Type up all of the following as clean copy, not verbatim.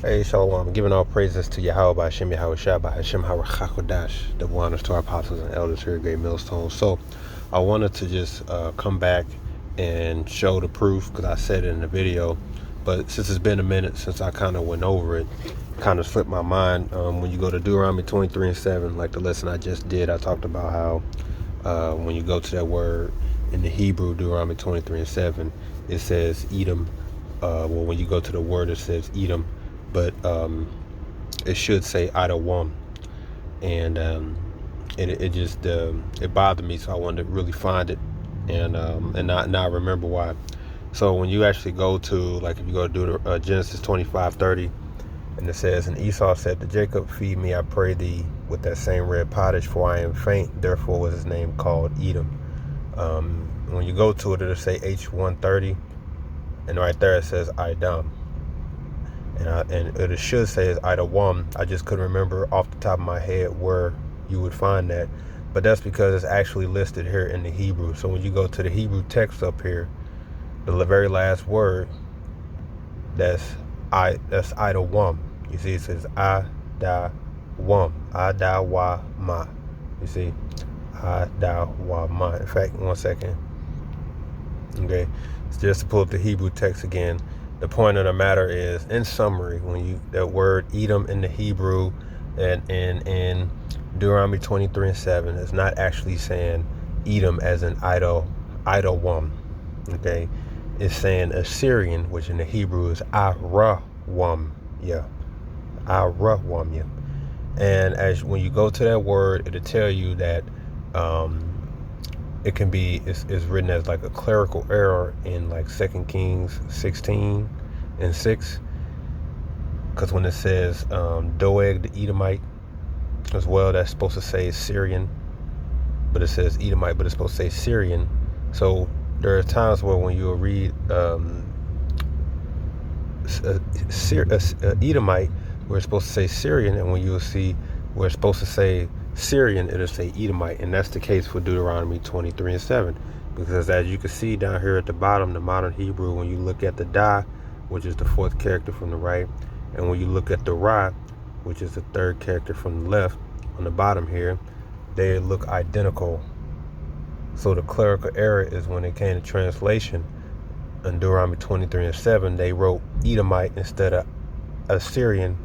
Hey, Shalom. Giving all praises to Yahweh by Hashem Yahweh Shai by Hashem HaRachakodash, the honors to our apostles and elders here at Great Millstone. So, I wanted to just come back and show the proof because I said it in the video. But since it's been a minute since I kind of went over it, kind of slipped my mind. When you go to Deuteronomy 23 and 7, like the lesson I just did, I talked about how when you go to that word in the Hebrew, Deuteronomy 23 and 7, it says Edom. When you go to the word, it says Edom, but it should say Idawam, and it just it bothered me, so I wanted to really find it, and not remember why. So when you actually go to, like, if you go to Genesis 25:30, and it says, and Esau said to Jacob, feed me, I pray thee, with that same red pottage, for I am faint. Therefore was his name called Edom. When you go to it, it'll say H130, and right there it says Idam. And it should say is Idawam. I just couldn't remember off the top of my head where you would find that. But that's because it's actually listed here in the Hebrew. So when you go to the Hebrew text up here, the very last word, that's Idawam. You see, it says Adawam. Adawama. You see? Adawama. In fact, one second. Okay. It's just to pull up the Hebrew text again. The point of the matter is, in summary, when you that word Edom in the Hebrew and in Deuteronomy 23 and 7 is not actually saying Edom as an idolwam. Okay, it's saying Assyrian, which in the Hebrew is Arawam. Yeah, Arawam. Yeah. And as when you go to that word, it'll tell you that it can be is written as like a clerical error in like 2 Kings 16 and 6, because when it says Doeg the Edomite as well, that's supposed to say Syrian, but it says Edomite, but it's supposed to say Syrian. So there are times where when you'll read Edomite, where it's supposed to say Syrian, and when you'll see where it's supposed to say Syrian, it'll say Edomite. And that's the case for Deuteronomy 23 and 7, because as you can see down here at the bottom, the modern Hebrew, when you look at the Da, which is the fourth character from the right, and when you look at the Ra, which is the third character from the left on the bottom here, they look identical. So the clerical error is when it came to translation. In Deuteronomy 23 and 7, they wrote Edomite instead of Assyrian,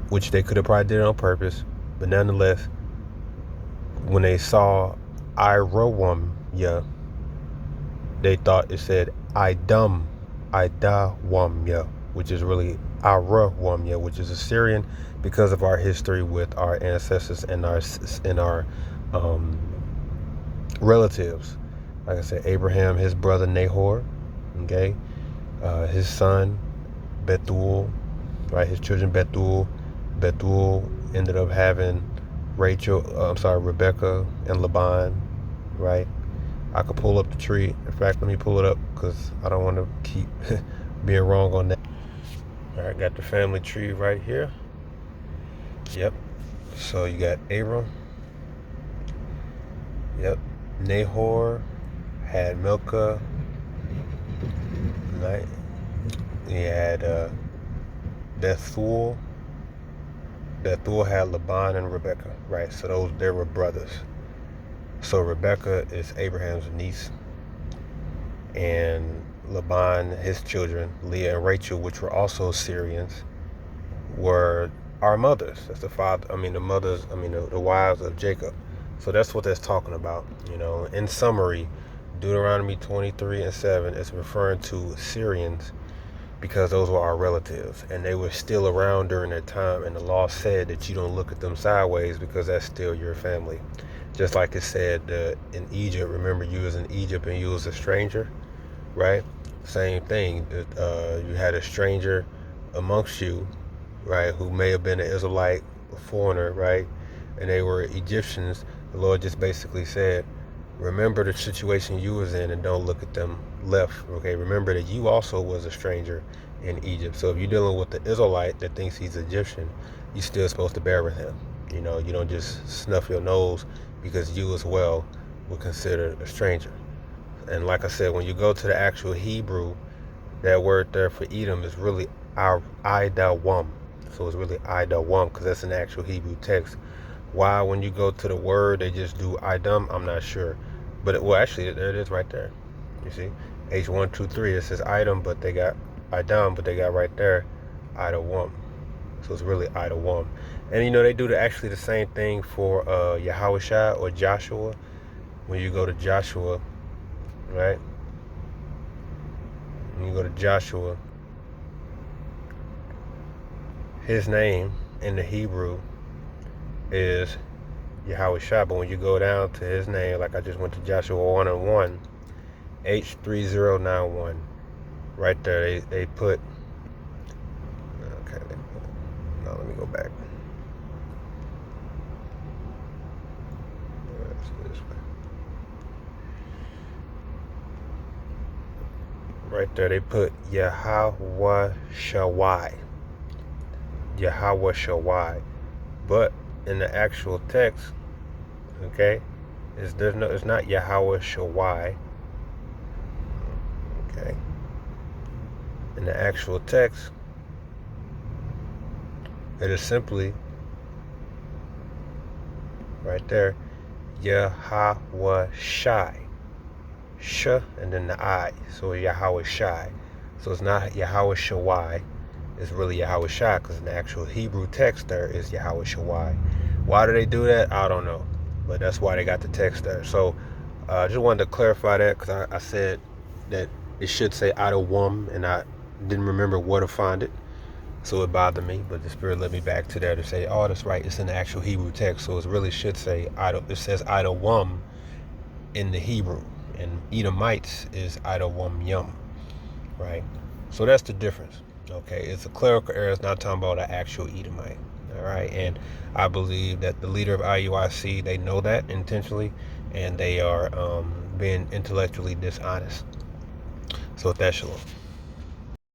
which they could have probably did it on purpose. But nonetheless, when they saw Idawam, they thought it said Idawam, which is really Arawam, which is Assyrian, because of our history with our ancestors and our relatives. Like I said, Abraham, his brother Nahor, okay, his son Bethuel, right, his children Bethuel ended up having Rebecca and Laban, right? I could pull up the tree. In fact, let me pull it up because I don't want to keep being wrong on that. All right, got the family tree right here. Yep. So you got Abram. Yep. Nahor had Milcah. Right. He had Bethuel. Bethuel had Laban and Rebecca, right? So they were brothers. So Rebecca is Abraham's niece, and Laban, his children, Leah and Rachel, which were also Syrians, were our mothers. That's the wives of Jacob. So that's what that's talking about. In summary, Deuteronomy 23 and 7 is referring to Syrians, because those were our relatives, and they were still around during that time, and the law said that you don't look at them sideways because that's still your family. Just like it said in Egypt, remember you was in Egypt and you was a stranger, right? Same thing, you had a stranger amongst you, right, who may have been an Israelite, a foreigner, right, and they were Egyptians. The Lord just basically said, remember the situation you was in and don't look at them left. Okay, remember that you also was a stranger in Egypt. So if you're dealing with the Israelite that thinks he's Egyptian, you're still supposed to bear with him. You don't just snuff your nose because you as well were considered a stranger. And like I said, when you go to the actual Hebrew, that word there for Edom is really Idawam. So it's really Idawam because that's an actual Hebrew text. Why, when you go to the word, they just do Idam, I'm not sure. But, well, actually, there it is right there. You see? H123, it says Idam, but they got Idam, but they got right there Idawam. So it's really Idawam. And, you know, they do actually the same thing for Yahushua or Joshua. When you go to Joshua, right? When you go to Joshua, his name in the Hebrew is Yahushua, but when you go down to his name, like I just went to Joshua 1:1, H3091, right there, they put, okay, now let me go back. This way. Right there, they put Yahweh Shawai. Yahweh Shawai. But in the actual text, okay, it's not Yahweh Shawai. Okay. In the actual text, it is simply right there, Yahweh Shai. Sh and then the I. So Yahweh Shai. So it's not Yahweh Shawai. It's really Yahweh Shai, because in the actual Hebrew text there is Yahweh Shawai. Why do they do that? I don't know. But that's why they got the text there. So I just wanted to clarify that, because I said that it should say Idawam, and I didn't remember where to find it. So it bothered me, but the Spirit led me back to there to say, oh, that's right, it's in the actual Hebrew text. So it really should say, it says Idawam in the Hebrew. And Edomites is Idawam Yum, right? So that's the difference. Okay, it's a clerical error. It's not talking about an actual Edomite. All right, and I believe that the leader of IUIC, they know that intentionally, and they are being intellectually dishonest. So that's shalom.